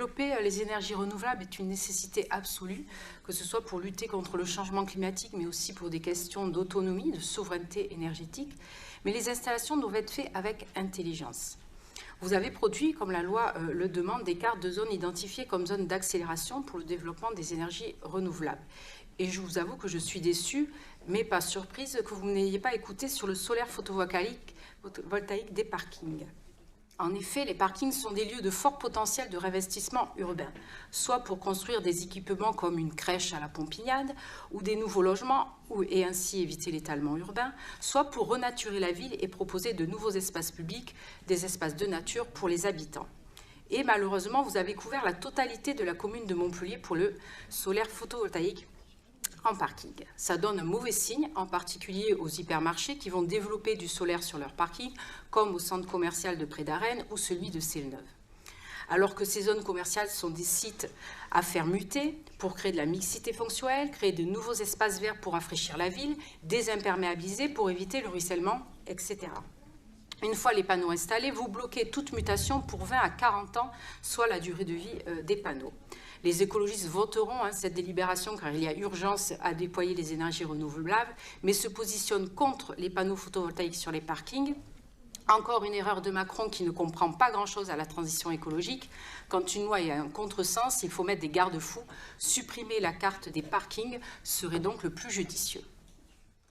Développer les énergies renouvelables est une nécessité absolue, que ce soit pour lutter contre le changement climatique, mais aussi pour des questions d'autonomie, de souveraineté énergétique. Mais les installations doivent être faites avec intelligence. Vous avez produit, comme la loi le demande, des cartes de zones identifiées comme zones d'accélération pour le développement des énergies renouvelables. Et je vous avoue que je suis déçue, mais pas surprise, que vous n'ayez pas écouté sur le solaire photovoltaïque des parkings. En effet, les parkings sont des lieux de fort potentiel de réinvestissement urbain, soit pour construire des équipements comme une crèche à la Pompignade ou des nouveaux logements et ainsi éviter l'étalement urbain, soit pour renaturer la ville et proposer de nouveaux espaces publics, des espaces de nature pour les habitants. Et malheureusement, vous avez couvert la totalité de la commune de Montpellier pour le solaire photovoltaïque en parking. Ça donne un mauvais signe, en particulier aux hypermarchés qui vont développer du solaire sur leur parking, comme au centre commercial de Pré d'Arène ou celui de Céleneuve. Alors que ces zones commerciales sont des sites à faire muter pour créer de la mixité fonctionnelle, créer de nouveaux espaces verts pour rafraîchir la ville, désimperméabiliser pour éviter le ruissellement, etc. Une fois les panneaux installés, vous bloquez toute mutation pour 20 à 40 ans, soit la durée de vie des panneaux. Les écologistes voteront cette délibération car il y a urgence à déployer les énergies renouvelables, mais se positionnent contre les panneaux photovoltaïques sur les parkings. Encore une erreur de Macron qui ne comprend pas grand-chose à la transition écologique. Quand une loi est un contresens, il faut mettre des garde-fous. Supprimer la carte des parkings serait donc le plus judicieux.